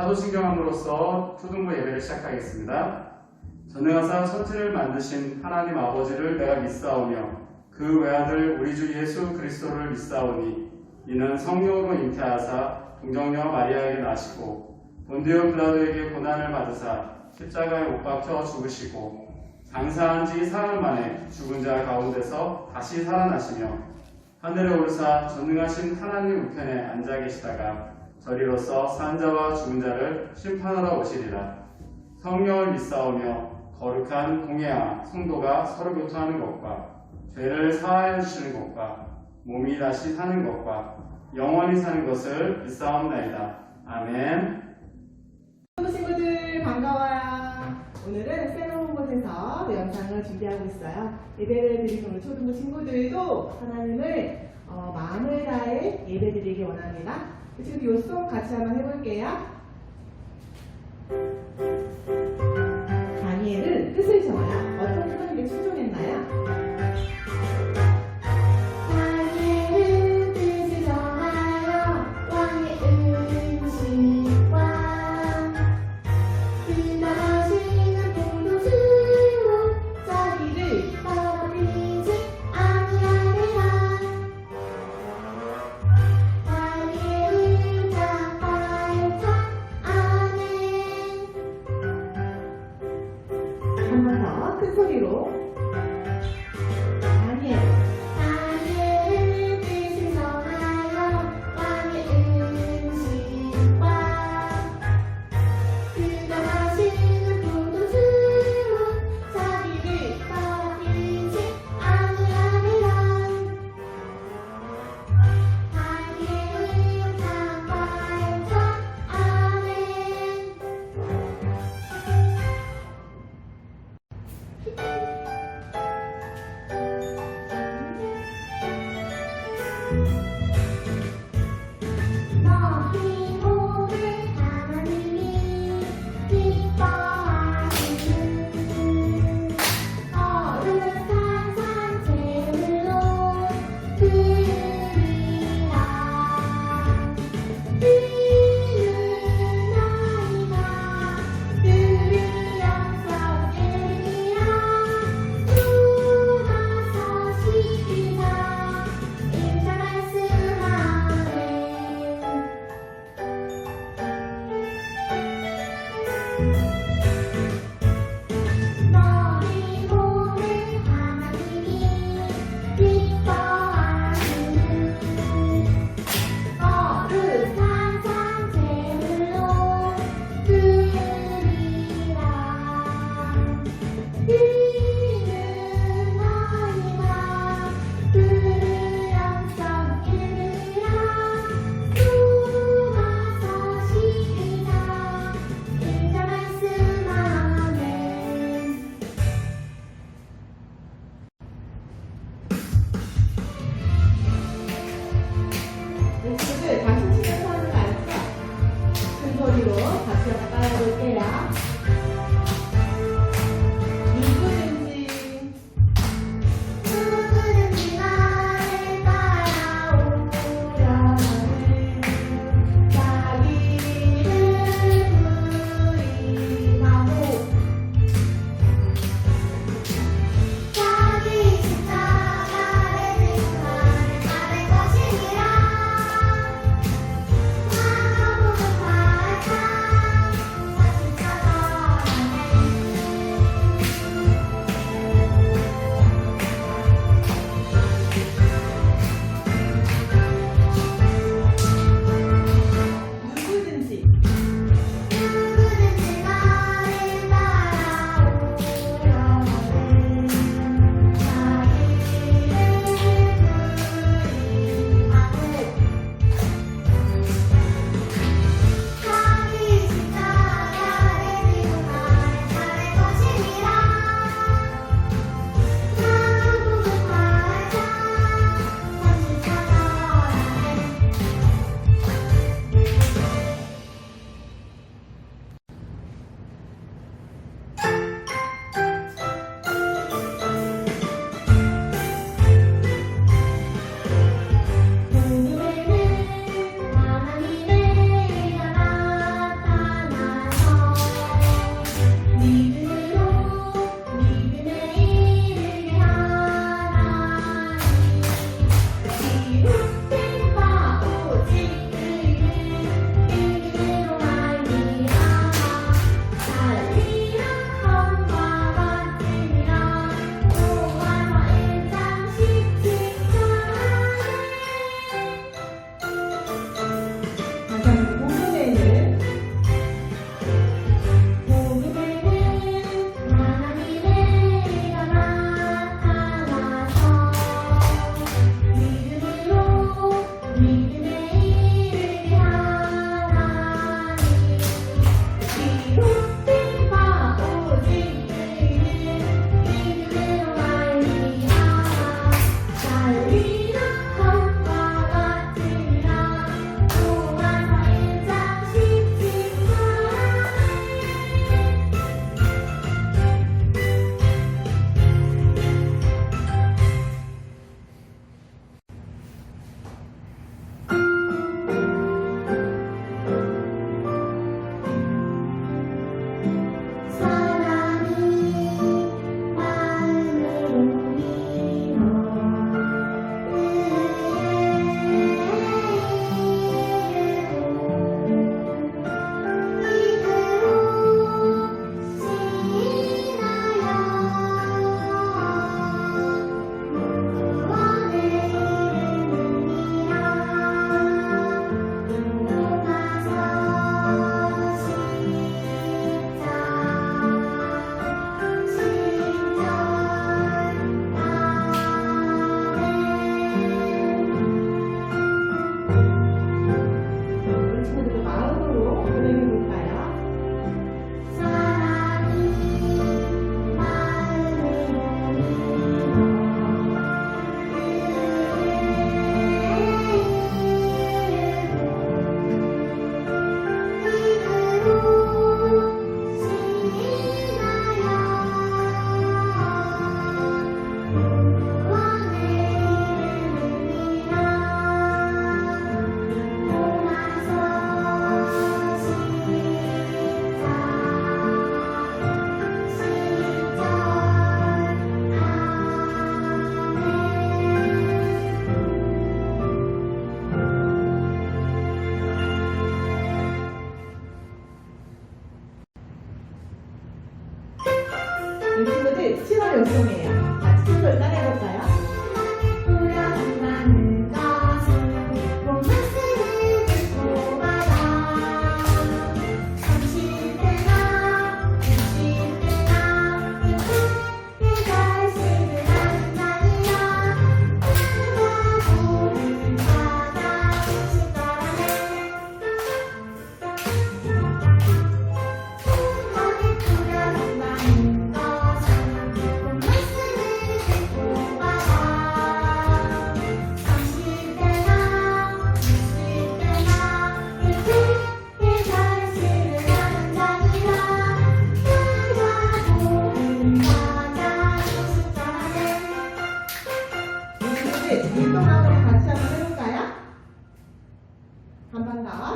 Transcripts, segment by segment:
사도신경함으로써 초등부 예배를 시작하겠습니다. 전능하사 천지를 만드신 하나님 아버지를 내가 믿사오며 그 외아들 우리 주 예수 그리스도를 믿사오니 이는 성령으로 잉태하사 동정녀 마리아에게 나시고 본디오 빌라도에게 고난을 받으사 십자가에 못 박혀 죽으시고 장사한 지 사흘 만에 죽은 자 가운데서 다시 살아나시며 하늘에 오르사 전능하신 하나님 우편에 앉아 계시다가 저리로서 산 자와 죽은 자를 심판하러 오시리라. 성령을 믿사오며 거룩한 공예와 성도가 서로 교통하는 것과 죄를 사하여 주시는 것과 몸이 다시 사는 것과 영원히 사는 것을 믿사옵나이다. 아멘. 친구들 반가워요. 오늘은 새로운 곳에서 영상을 준비하고 있어요. 예배를 드리는 우리 초등부 친구들도 하나님을 마음을 다해 예배드리기 원합니다. 지금 요송 같이 한번 해볼게요. 다니엘은 뜻을 정하여 어떤 하나님께 충성했나요? 큰 소리로 다니엘 뜻을 정하여 왕의 음식과 그가 마시는 포도주로 자기를 더럽히지 아니하리라. 다니엘은 장발과 아멘. 너희 오늘 하나님이 기뻐하시는 거룩한 산제물로 드리라. 이는 너희가 들은 영성이라. 로마서 12장 1절 말씀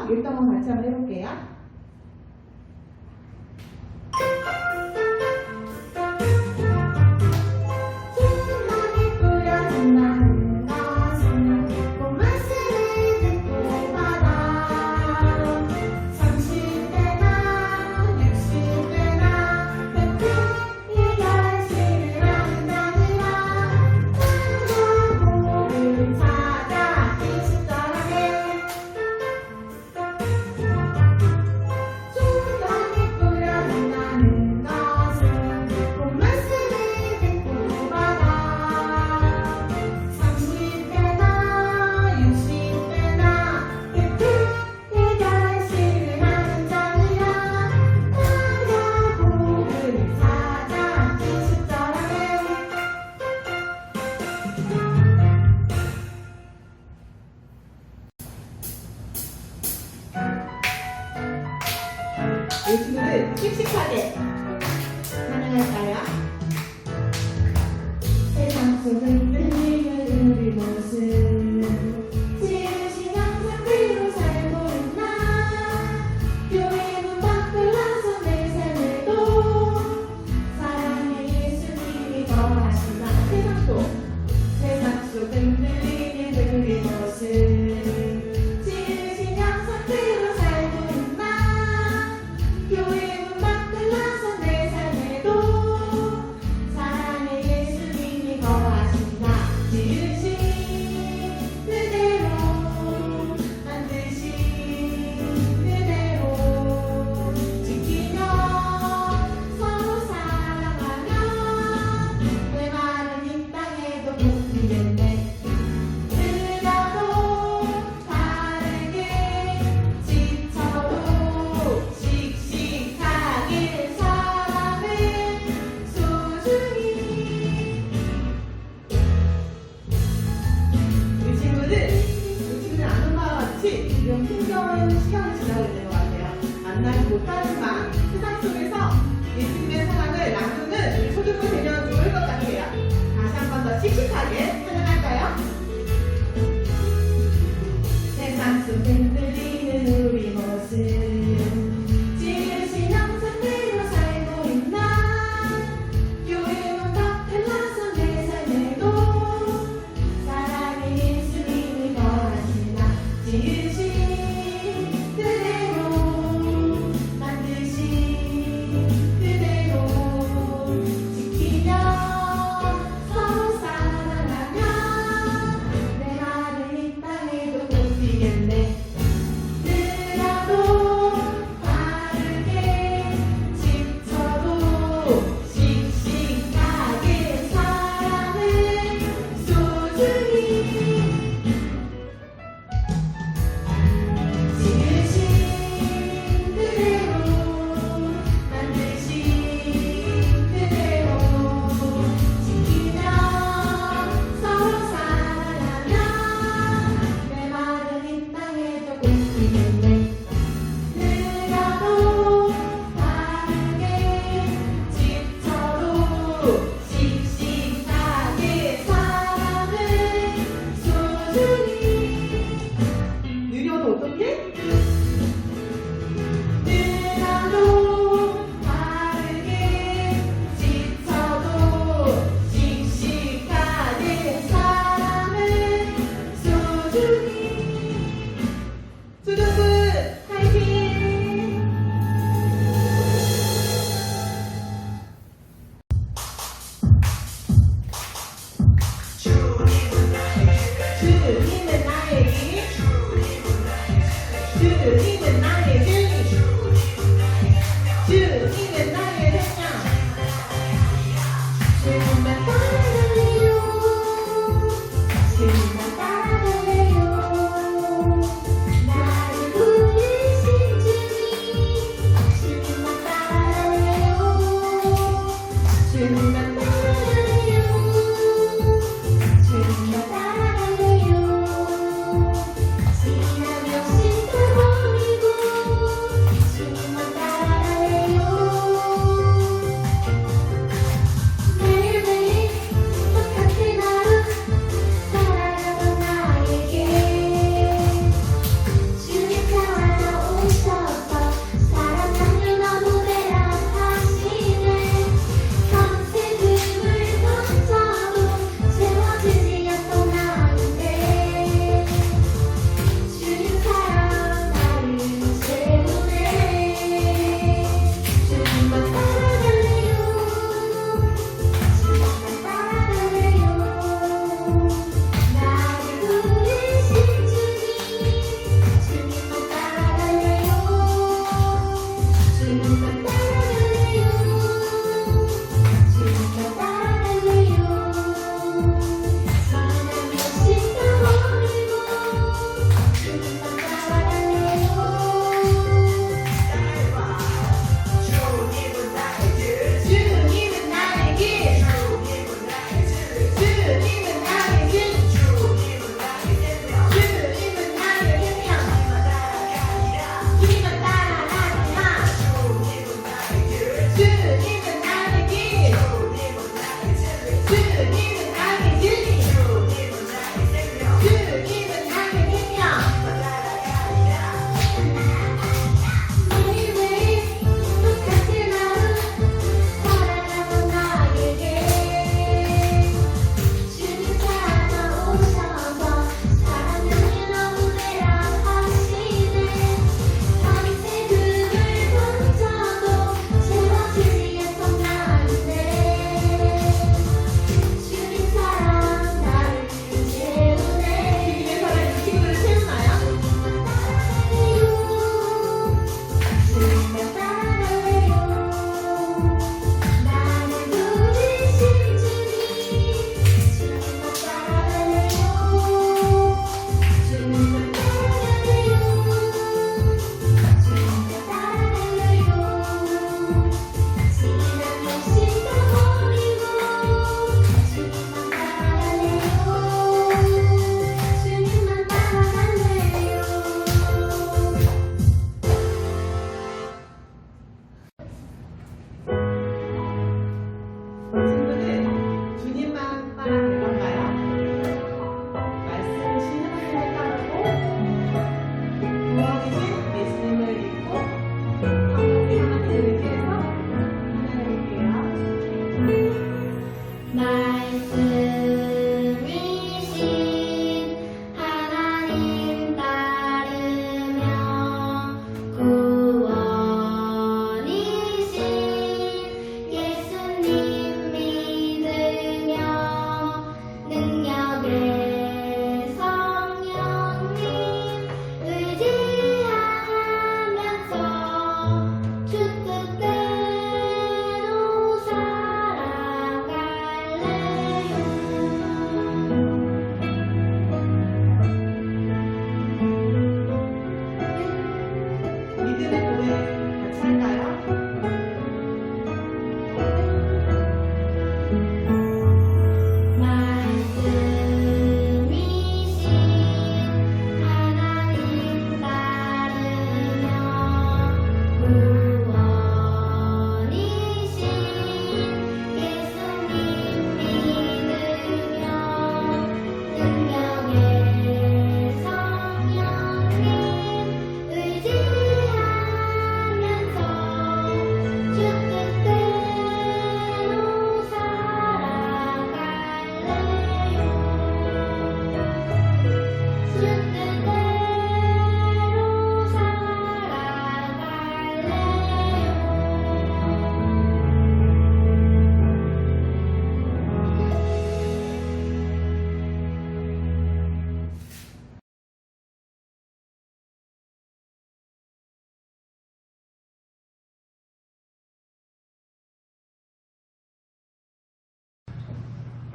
율동을 같이 한번 해볼게요. 신나게 뿌려진 나는 것은 봄 말씀을 듣고 받아 30대나 60대나 그때 이 결심을 한다느라 남자 복을 찾아 뒤집더라네 신나게 뿌려진 나는 것은 봄 말씀을 듣고 받아 30대나 60대나 그때 이 결심을 하는 자들아 남자 복을 찾아 뒤집더라네 이 친구들 씩씩하게 가능할까요? 세상 속은 흔들리는 우리 모습 지으신 항상대로 살고 있나 교회 문 밖을 나선 내 삶에도 사랑의 예수님이 거하시나 세상 속 흔들리는 우리 모습 지으신 항상대로 살고 있나 교회 문 밖을 나선 내 삶에도 사랑의 예수님이 거하신다 지으신 그대로 만드신 그대로 지키며 서로 사랑하며 내 말은 이 땅에도 복되겠네 느려도 다르게 지쳐도 씩씩하게 사랑을 소중히 우리 친구들 아는 바와 같이 지금 힘겨운 시간을 지나고 있는 것 같아요. 만나지 못하지만 세상 속에서 예수님의 사랑을 나누는 우리 초등부 되면 좋을 것 같아요. 다시 한 번 더 씩씩하게 찬양할까요? 세상 속 흔들리는 우리 모습 지으신 형상대로 살고 있나 교회 문 밖을 나선 내 삶에도 사랑의 예수님이 거하시나 지으신 그대로 만드신 그대로 지키며 서로 사랑하며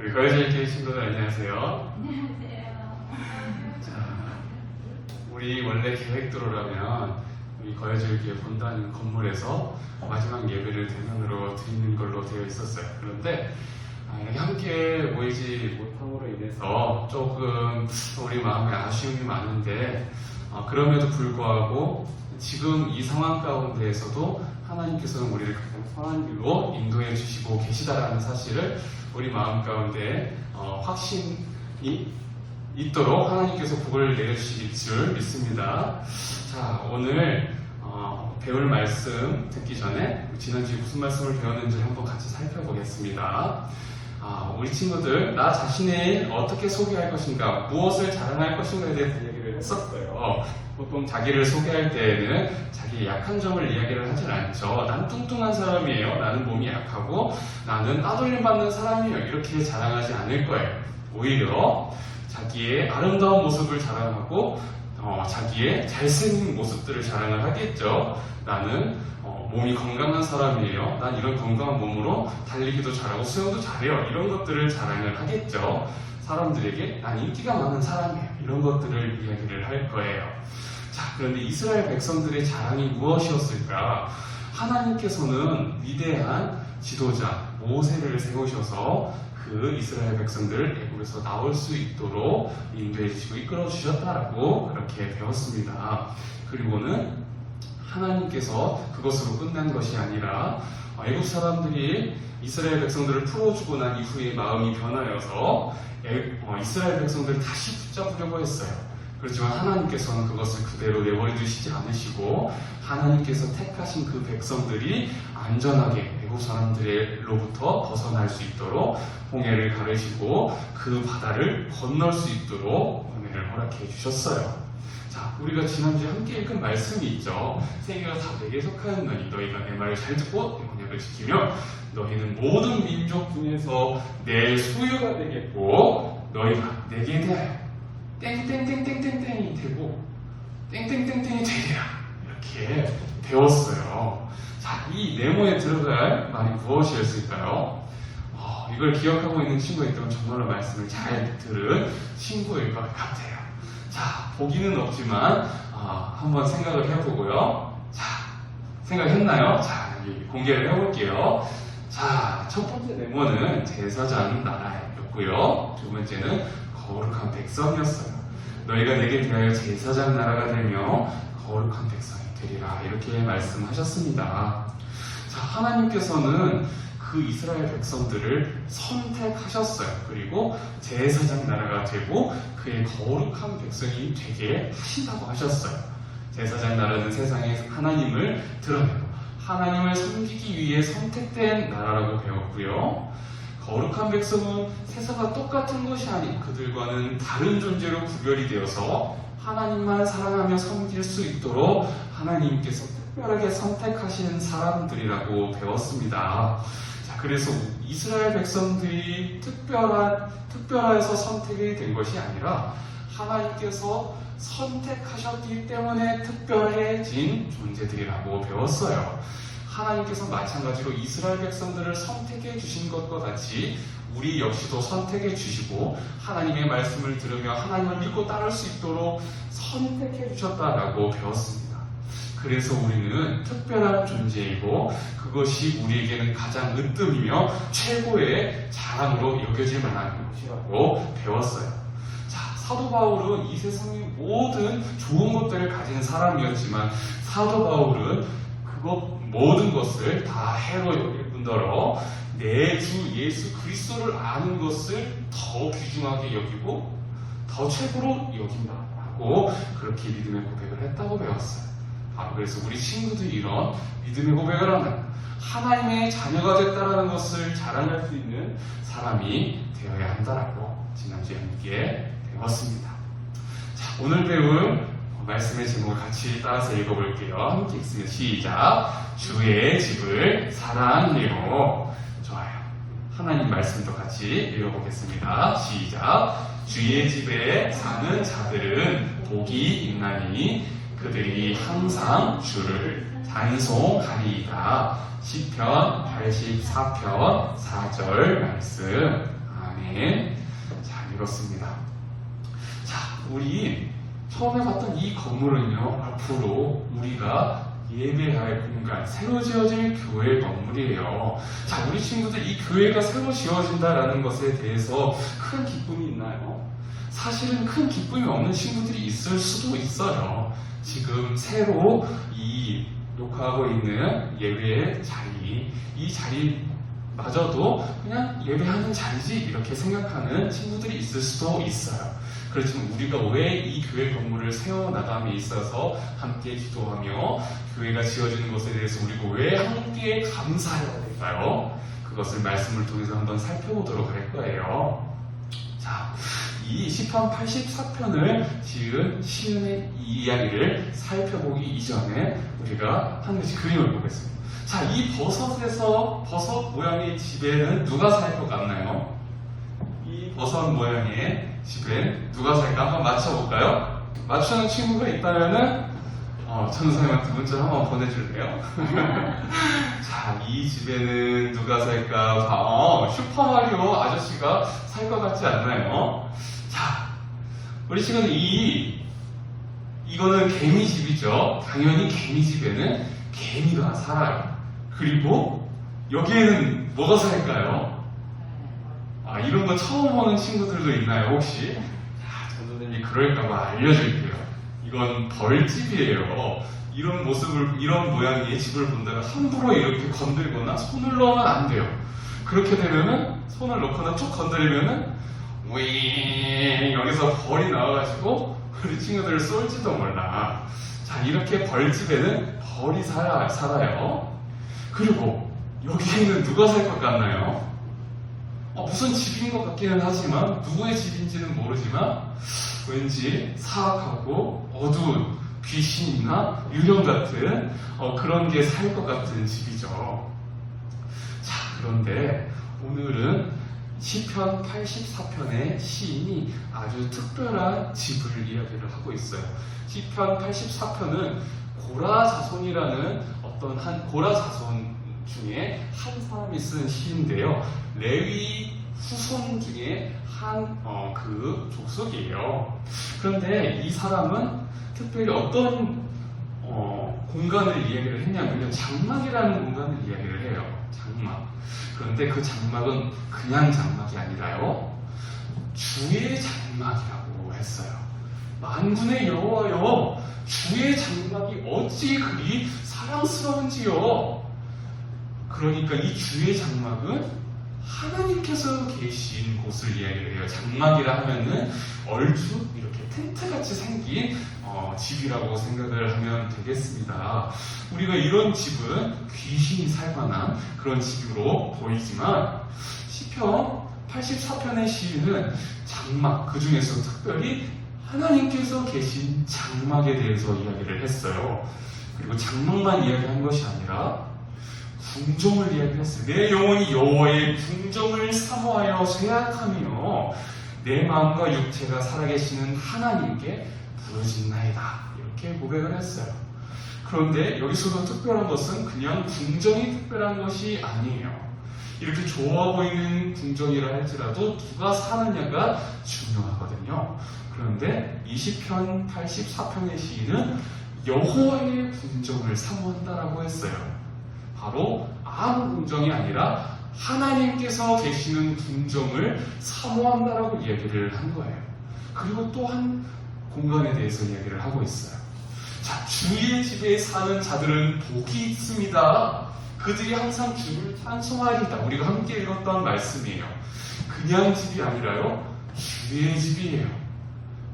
우리 거여절교회 친구들 안녕하세요. 자, 우리 원래 계획대로라면 우리 거여절교회 본당 건물에서 마지막 예배를 대면으로 드리는 걸로 되어 있었어요. 그런데 이렇게 함께 모이지 못함으로 인해서 조금 우리 마음에 아쉬움이 많은데 그럼에도 불구하고 지금 이 상황 가운데에서도 하나님께서는 우리를 가장 선한 길로 인도해 주시고 계시다라는 사실을 우리 마음 가운데 확신이 있도록 하나님께서 복을 내려주실 줄 믿습니다. 자, 오늘 배울 말씀 듣기 전에 지난주에 무슨 말씀을 배웠는지 한번 같이 살펴보겠습니다. 우리 친구들, 나 자신을 어떻게 소개할 것인가, 무엇을 자랑할 것인가에 대해서 얘기를 했었어요. 보통 자기를 소개할 때에는 자기의 약한 점을 이야기를 하진 않죠. 난 뚱뚱한 사람이에요. 나는 몸이 약하고 나는 따돌림 받는 사람이에요. 이렇게 자랑하지 않을 거예요. 오히려 자기의 아름다운 모습을 자랑하고 자기의 잘생긴 모습들을 자랑을 하겠죠. 나는 몸이 건강한 사람이에요. 난 이런 건강한 몸으로 달리기도 잘하고 수영도 잘해요. 이런 것들을 자랑을 하겠죠. 사람들에게 난 인기가 많은 사람이에요. 이런 것들을 이야기를 할 거예요. 자, 그런데 이스라엘 백성들의 자랑이 무엇이었을까? 하나님께서는 위대한 지도자 모세를 세우셔서 그 이스라엘 백성들을 애굽에서 나올 수 있도록 인도해 주시고 이끌어 주셨다라고 그렇게 배웠습니다. 그리고는 하나님께서 그것으로 끝난 것이 아니라 애굽 사람들이 이스라엘 백성들을 풀어주고 난 이후에 마음이 변하여서 이스라엘 백성들을 다시 붙잡으려고 했어요. 그렇지만 하나님께서는 그것을 그대로 내버려 두시지 않으시고 하나님께서 택하신 그 백성들이 안전하게 애굽 사람들로부터 벗어날 수 있도록 홍해를 가르시고 그 바다를 건널 수 있도록 은혜를 허락해 주셨어요. 자, 우리가 지난주에 함께 읽은 말씀이 있죠. 세계가 다 내게 속하였나니 너희가 내 말을 잘 듣고 내 언약을 지키며 너희는 모든 민족 중에서 내 소유가 되겠고 너희가 내게 대하여 땡땡땡땡땡땡이 되고 땡땡땡땡이 되리라 이렇게 배웠어요. 자, 이 네모에 들어갈 말이 무엇이었을까요? 이걸 기억하고 있는 친구가 있다면 정말로 말씀을 잘 들은 친구일 것 같아요. 자, 보기는 없지만 한번 생각을 해보고요. 자, 생각했나요? 자, 여기 공개를 해볼게요. 자, 첫 번째 네모는 제사장 나라였고요. 두 번째는 거룩한 백성이었어요. 너희가 내게 대하여 제사장 나라가 되며 거룩한 백성이 되리라 이렇게 말씀하셨습니다. 자, 하나님께서는 그 이스라엘 백성들을 선택하셨어요. 그리고 제사장 나라가 되고 그의 거룩한 백성이 되게 하신다고 하셨어요. 제사장 나라는 세상에 하나님을 드러내고 하나님을 섬기기 위해 선택된 나라라고 배웠고요. 거룩한 백성은 세상과 똑같은 것이 아닌 그들과는 다른 존재로 구별이 되어서 하나님만 사랑하며 섬길 수 있도록 하나님께서 특별하게 선택하신 사람들이라고 배웠습니다. 자, 그래서 이스라엘 백성들이 특별해서 선택이 된 것이 아니라 하나님께서 선택하셨기 때문에 특별해진 존재들이라고 배웠어요. 하나님께서 마찬가지로 이스라엘 백성들을 선택해 주신 것과 같이 우리 역시도 선택해 주시고 하나님의 말씀을 들으며 하나님을 믿고 따를 수 있도록 선택해 주셨다라고 배웠습니다. 그래서 우리는 특별한 존재이고 그것이 우리에게는 가장 으뜸이며 최고의 자랑으로 여겨질 만한 것이라고 배웠어요. 자, 사도 바울은 이 세상의 모든 좋은 것들을 가진 사람이었지만 사도 바울은 모든 것을 다 해로 여길 뿐더러 내 주 예수 그리스도를 아는 것을 더 귀중하게 여기고 더 최고로 여긴다라고 그렇게 믿음의 고백을 했다고 배웠어요. 바로 그래서 우리 친구들이 이런 믿음의 고백을 하는 하나님의 자녀가 됐다라는 것을 자랑할 수 있는 사람이 되어야 한다라고 지난주에 함께 배웠습니다. 자, 오늘 배울 말씀의 제목을 같이 따라서 읽어볼게요. 함께 읽습니다. 시작. 주의 집을 사랑해요. 좋아요. 하나님 말씀도 같이 읽어보겠습니다. 시작. 주의 집에 사는 자들은 복이 있나니 그들이 항상 주를 찬송하리이다. 시편 84편 4절 말씀. 아멘. 자, 읽었습니다. 자, 우리 처음에 봤던 이 건물은요, 앞으로 우리가 예배할 공간, 새로 지어질 교회 건물이에요. 자, 우리 친구들, 이 교회가 새로 지어진다라는 것에 대해서 큰 기쁨이 있나요? 사실은 큰 기쁨이 없는 친구들이 있을 수도 있어요. 지금 새로 이 녹화하고 있는 예배의 자리, 이 자리마저도 그냥 예배하는 자리지 이렇게 생각하는 친구들이 있을 수도 있어요. 그렇지만 우리가 왜 이 교회 건물을 세워나감에 있어서 함께 기도하며 교회가 지어지는 것에 대해서 우리가 왜 함께 감사해야 될까요? 그것을 말씀을 통해서 한번 살펴보도록 할 거예요. 자, 이 시편 84편을 지은 시인의 이 이야기를 살펴보기 이전에 우리가 한 가지 그림을 보겠습니다. 자, 이 버섯 모양의 집에는 누가 살 것 같나요? 이 버섯 모양의 집에 누가 살까 한번 맞춰볼까요? 맞추는 친구가 있다면은 전우사님한테 문자 한번 보내줄래요? 자, 이 집에는 누가 살까? 슈퍼마리오 아저씨가 살 것 같지 않나요? 자, 우리 친구는 이거는 개미집이죠. 당연히 개미집에는 개미가 살아요. 그리고 여기에는 뭐가 살까요? 이런 거 처음 보는 친구들도 있나요, 혹시? 자, 전선생님이 그럴까봐 알려줄게요. 이건 벌집이에요. 이런 모습을, 이런 모양의 집을 본다가 함부로 이렇게 건들거나 손을 넣으면 안 돼요. 그렇게 되면은, 손을 넣거나 쭉 건드리면은, 윙! 여기서 벌이 나와가지고, 우리 친구들을 쏠지도 몰라. 자, 이렇게 벌집에는 벌이 살아요. 그리고, 여기에는 누가 살 것 같나요? 무슨 집인 것 같기는 하지만 누구의 집인지는 모르지만 왠지 사악하고 어두운 귀신이나 유령 같은 그런 게 살 것 같은 집이죠. 자, 그런데 오늘은 시편 84편의 시인이 아주 특별한 집을 이야기를 하고 있어요. 시편 84편은 고라 자손이라는 어떤 한 고라 자손 중에 한 사람이 쓴 시인데요. 레위 후손 중에 한 그 족속이에요. 그런데 이 사람은 특별히 어떤 공간을 이야기를 했냐면요, 장막이라는 공간을 이야기를 해요. 장막. 그런데 그 장막은 그냥 장막이 아니라요, 주의 장막이라고 했어요. 만군의 여호와여, 주의 장막이 어찌 그리 사랑스러운지요. 그러니까 이 주의 장막은 하나님께서 계신 곳을 이야기를 해요. 장막이라 하면은 얼추 이렇게 텐트같이 생긴 집이라고 생각을 하면 되겠습니다. 우리가 이런 집은 귀신이 살만한 그런 집으로 보이지만 시편 84편의 시인은 장막, 그 중에서 특별히 하나님께서 계신 장막에 대해서 이야기를 했어요. 그리고 장막만 이야기한 것이 아니라 궁정을 이야기했어요. 내 영혼이 여호와의 궁정을 사모하여 쇠약하며 내 마음과 육체가 살아계시는 하나님께 부르짖나이다. 이렇게 고백을 했어요. 그런데 여기서도 특별한 것은 그냥 궁정이 특별한 것이 아니에요. 이렇게 좋아 보이는 궁정이라 할지라도 누가 사느냐가 중요하거든요. 그런데 이 시편 84편의 시인은 여호와의 궁정을 사모한다라고 했어요. 바로 아무 궁정이 아니라 하나님께서 계시는 궁정을 사모한다라고 이야기를 한 거예요. 그리고 또 한 공간에 대해서 이야기를 하고 있어요. 자, 주의 집에 사는 자들은 복이 있습니다. 그들이 항상 주를 찬송하리다. 우리가 함께 읽었던 말씀이에요. 그냥 집이 아니라요, 주의 집이에요.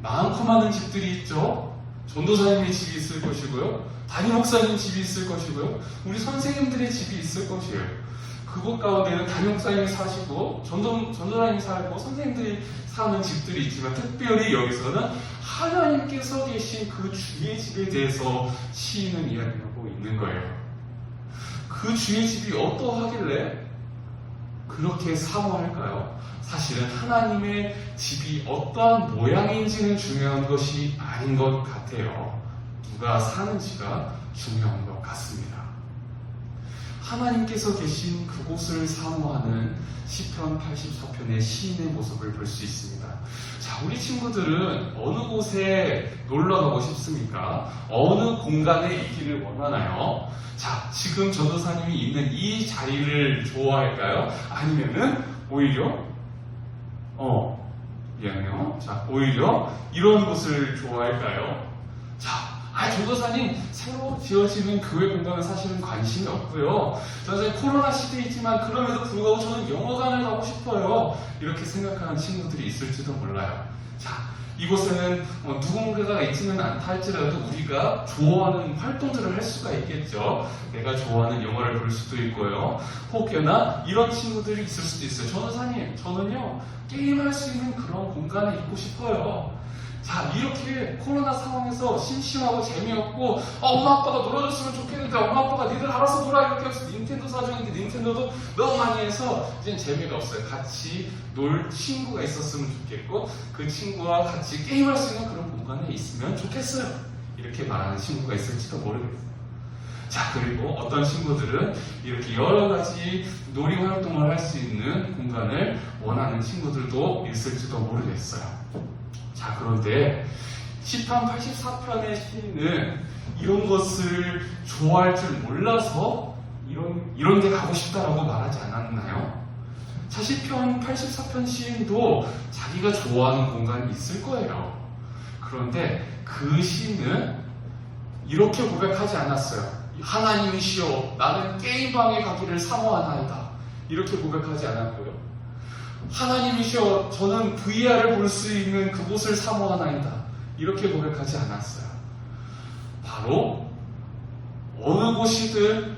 많고 많은 집들이 있죠. 전도사님의 집이 있을 것이고요, 담임 목사님 집이 있을 것이고요, 우리 선생님들의 집이 있을 것이에요. 그곳 가운데는 담임 목사님이 사시고 전도사님이 살고 선생님들이 사는 집들이 있지만 특별히 여기서는 하나님께서 계신 그 주의 집에 대해서 시인은 이야기하고 있는 거예요. 그 주의 집이 어떠하길래 그렇게 사모할까요? 사실은 하나님의 집이 어떠한 모양인지는 중요한 것이 아닌 것 같아요. 누가 사는지가 중요한 것 같습니다. 하나님께서 계신 그곳을 사모하는 시편 84편의 시인의 모습을 볼 수 있습니다. 자, 우리 친구들은 어느 곳에 놀러 가고 싶습니까? 어느 공간에 있기를 원하나요? 자, 지금 전도사님이 있는 이 자리를 좋아할까요? 아니면은 오히려 미안해요. 자, 오히려 이런 곳을 좋아할까요? 자, 전도사님 새로 지어지는 교회 공간은 사실은 관심이 없고요. 전도사님 코로나 시대이지만 그럼에도 불구하고 저는 영화관을 가고 싶어요. 이렇게 생각하는 친구들이 있을지도 몰라요. 자, 이곳에는 누군가가 있지는 않다 할지라도 우리가 좋아하는 활동들을 할 수가 있겠죠. 내가 좋아하는 영화를 볼 수도 있고요. 혹여나 이런 친구들이 있을 수도 있어요. 전도사님, 저는요 게임할 수 있는 그런 공간에 있고 싶어요. 자, 이렇게 코로나 상황에서 심심하고 재미없고 엄마 아빠가 놀아줬으면 좋겠는데 엄마 아빠가 니들 알아서 놀아 이렇게 해서 닌텐도 사주는데 닌텐도도 너무 많이 해서 이제는 재미가 없어요. 같이 놀 친구가 있었으면 좋겠고 그 친구와 같이 게임할 수 있는 그런 공간에 있으면 좋겠어요. 이렇게 말하는 친구가 있을지도 모르겠어요. 자, 그리고 어떤 친구들은 이렇게 여러 가지 놀이 활동을 할 수 있는 공간을 원하는 친구들도 있을지도 모르겠어요. 자, 그런데 시편 84편의 시인은 이런 것을 좋아할 줄 몰라서 이런 데 가고 싶다라고 말하지 않았나요? 자, 시편 84편 시인도 자기가 좋아하는 공간이 있을 거예요. 그런데 그 시인은 이렇게 고백하지 않았어요. 하나님이시여, 나는 게임방에 가기를 사모하나이다. 이렇게 고백하지 않았고요. 하나님이시여, 저는 VR을 볼 수 있는 그곳을 사모하나이다. 이렇게 고백하지 않았어요. 바로 어느 곳이든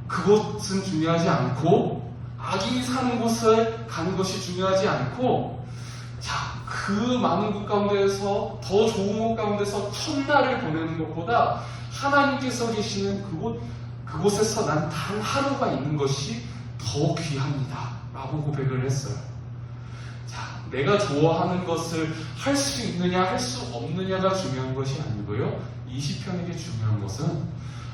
그곳은 중요하지 않고 악인이 사는 곳에 가는 것이 중요하지 않고, 자, 그 많은 곳 가운데서 더 좋은 곳 가운데서 첫날을 보내는 것보다 하나님께서 계시는 그곳에서 난 단 하루가 있는 것이 더 귀합니다 라고 고백을 했어요. 자, 내가 좋아하는 것을 할 수 있느냐 할 수 없느냐가 중요한 것이 아니고요, 이 시편에게 중요한 것은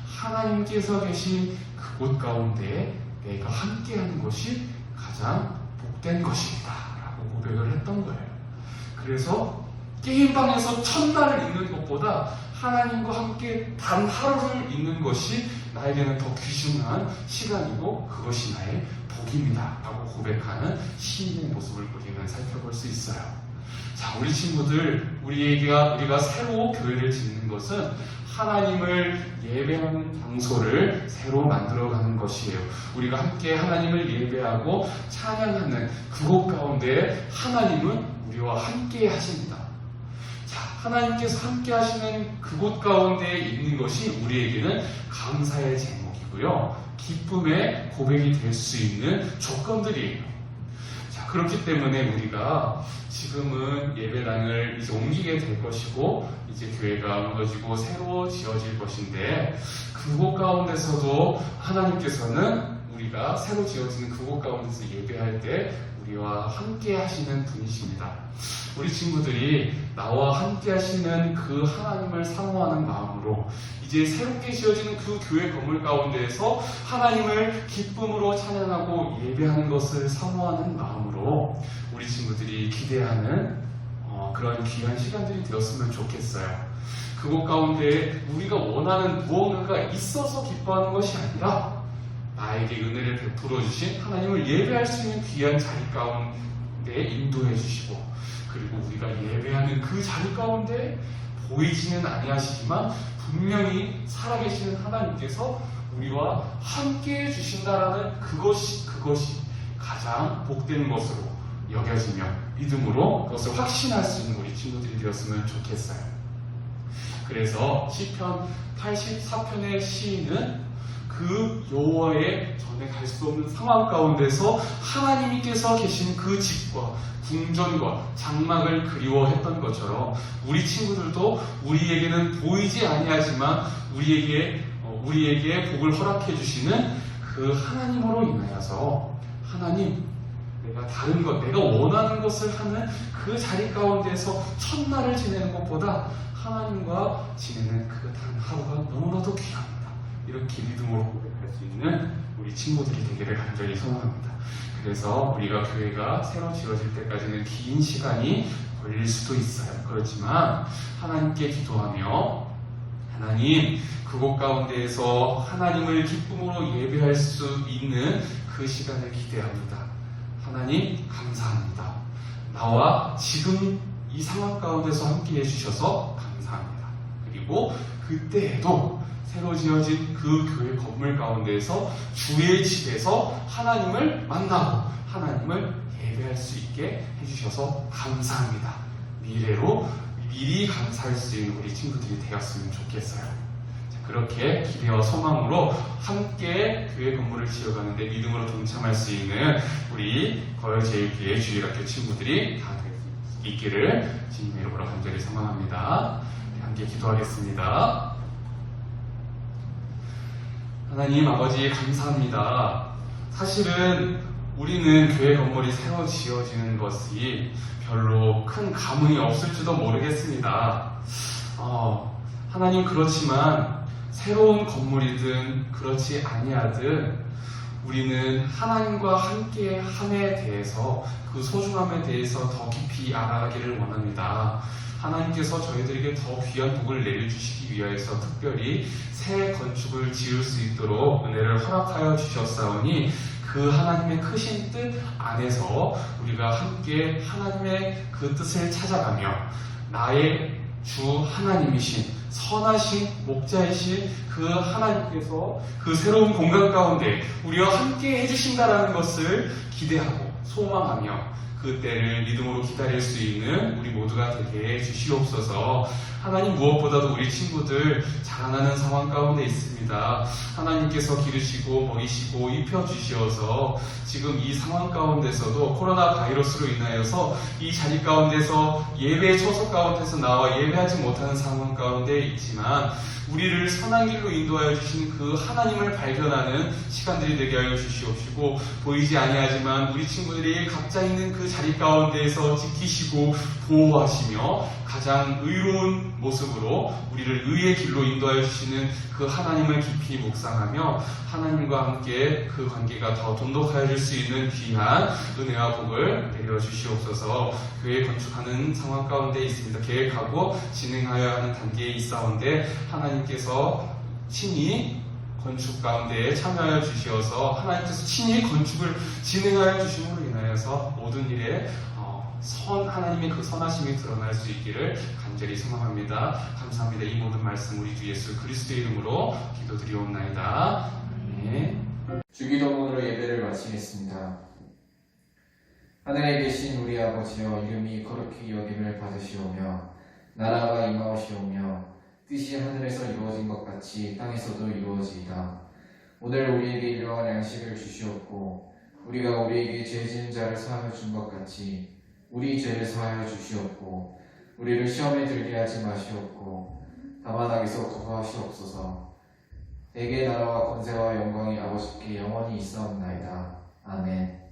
하나님께서 계신 그곳 가운데 내가 함께하는 것이 가장 복된 것이다 라고 고백을 했던 거예요. 그래서 게임방에서 첫날을 있는 것보다 하나님과 함께 단 하루를 있는 것이 나에게는 더 귀중한 시간이고 그것이 나의 복입니다 라고 고백하는 시인의 모습을 우리는 살펴볼 수 있어요. 자, 우리 친구들, 우리가 새로 교회를 짓는 것은 하나님을 예배하는 장소를 새로 만들어가는 것이에요. 우리가 함께 하나님을 예배하고 찬양하는 그곳 가운데 하나님은 우리와 함께 하십니다. 자, 하나님께서 함께 하시는 그곳 가운데 있는 것이 우리에게는 감사의 제목이고요, 기쁨의 고백이 될 수 있는 조건들이에요. 자, 그렇기 때문에 우리가 지금은 예배당을 이제 옮기게 될 것이고 이제 교회가 무너지고 새로 지어질 것인데, 그곳 가운데서도 하나님께서는 우리가 새로 지어지는 그곳 가운데서 예배할 때 우리와 함께 하시는 분이십니다. 우리 친구들이 나와 함께 하시는 그 하나님을 사모하는 마음으로 이제 새롭게 지어지는 그 교회 건물 가운데에서 하나님을 기쁨으로 찬양하고 예배하는 것을 사모하는 마음으로 우리 친구들이 기대하는 그런 귀한 시간들이 되었으면 좋겠어요. 그곳 가운데 우리가 원하는 무언가가 있어서 기뻐하는 것이 아니라 나에게 은혜를 베풀어 주신 하나님을 예배할 수 있는 귀한 자리 가운데 인도해 주시고, 그리고 우리가 예배하는 그 자리 가운데 보이지는 아니하시지만 분명히 살아계시는 하나님께서 우리와 함께 해주신다라는 그것이 가장 복된 것으로 여겨지며 믿음으로 그것을 확신할 수 있는 우리 친구들이 되었으면 좋겠어요. 그래서 시편 84편의 시인은 그 여호와의 전에 갈 수 없는 상황 가운데서 하나님께서 계신 그 집과 궁전과 장막을 그리워했던 것처럼 우리 친구들도 우리에게는 보이지 아니하지만 우리에게 복을 허락해 주시는 그 하나님으로 인하여서 하나님, 내가 다른 것, 내가 원하는 것을 하는 그 자리 가운데서 첫날을 지내는 것보다 하나님과 지내는 그 단 하루가 너무나도 귀합니다. 이렇게 믿음으로 고백할 수 있는 우리 친구들이 되기를 간절히 소망합니다. 그래서 우리가 교회가 새로 지어질 때까지는 긴 시간이 걸릴 수도 있어요. 그렇지만 하나님께 기도하며 하나님 그곳 가운데에서 하나님을 기쁨으로 예배할 수 있는 그 시간을 기대합니다. 하나님 감사합니다. 나와 지금 이 상황 가운데서 함께 해주셔서 감사합니다. 그리고 그때에도 새로 지어진 그 교회 건물 가운데에서 주의 집에서 하나님을 만나고 하나님을 예배할 수 있게 해주셔서 감사합니다. 미래로 미리 감사할 수 있는 우리 친구들이 되었으면 좋겠어요. 그렇게 기대와 소망으로 함께 교회 건물을 지어가는데 믿음으로 동참할 수 있는 우리 거여제일교회 주일학교 친구들이 다 될 수 있기를 주님의 이름으로 간절히 소망합니다. 함께 기도하겠습니다. 하나님 아버지 감사합니다. 사실은 우리는 교회 건물이 새로 지어지는 것이 별로 큰 감흥이 없을지도 모르겠습니다. 하나님 그렇지만 새로운 건물이든 그렇지 아니하든 우리는 하나님과 함께 함에 대해서 그 소중함에 대해서 더 깊이 알아가기를 원합니다. 하나님께서 저희들에게 더 귀한 복을 내려주시기 위하여서 특별히 새 건축을 지을 수 있도록 은혜를 허락하여 주셨사오니 그 하나님의 크신 뜻 안에서 우리가 함께 하나님의 그 뜻을 찾아가며 나의 주 하나님이신 선하신 목자이신 그 하나님께서 그 새로운 공간 가운데 우리와 함께 해주신다라는 것을 기대하고 소망하며 그 때를 믿음으로 기다릴 수 있는 우리 모두가 되게 해주시옵소서. 하나님 무엇보다도 우리 친구들 자라나는 상황 가운데 있습니다. 하나님께서 기르시고 먹이시고 입혀주시어서 지금 이 상황 가운데서도 코로나 바이러스로 인하여서 이 자리 가운데서 예배 처소 가운데서 나와 예배하지 못하는 상황 가운데 있지만 우리를 선한 길로 인도하여 주시는 그 하나님을 발견하는 시간들이 되게 하여 주시옵시고 보이지 아니하지만 우리 친구들이 각자 있는 그 자리 가운데에서 지키시고 보호하시며 가장 의로운 모습으로 우리를 의의 길로 인도하여 주시는 그 하나님을 깊이 묵상하며 하나님과 함께 그 관계가 더 돈독해질 수 있는 귀한 은혜와 복을 내려 주시옵소서. 교회 건축하는 상황 가운데 있습니다. 계획하고 진행하여야 하는 단계에 있사온데 하나님께서 친히 건축 가운데 참여하여 주시어서 하나님께서 친히 건축을 진행하여 주심으로 인하여서 모든 일에 하나님의 그 선하심이 드러날 수 있기를 간절히 소망합니다. 감사합니다. 이 모든 말씀 우리 주 예수 그리스도의 이름으로 기도드리옵나이다. 아멘. 주기도문으로 예배를 마치겠습니다. 하늘에 계신 우리 아버지여 이름이 거룩히 여김을 받으시오며 나라가 임하오시오며 뜻이 하늘에서 이루어진 것 같이 땅에서도 이루어지이다. 오늘 우리에게 일용할 양식을 주시옵고 우리가 우리에게 죄 지은 자를 사하여 준 것 같이 우리 죄를 사하여 주시옵고 우리를 시험에 들게 하지 마시옵고 다만 악에서 구하시옵소서. 내게 나라와 권세와 영광이 아버지께 영원히 있사옵나이다. 아멘.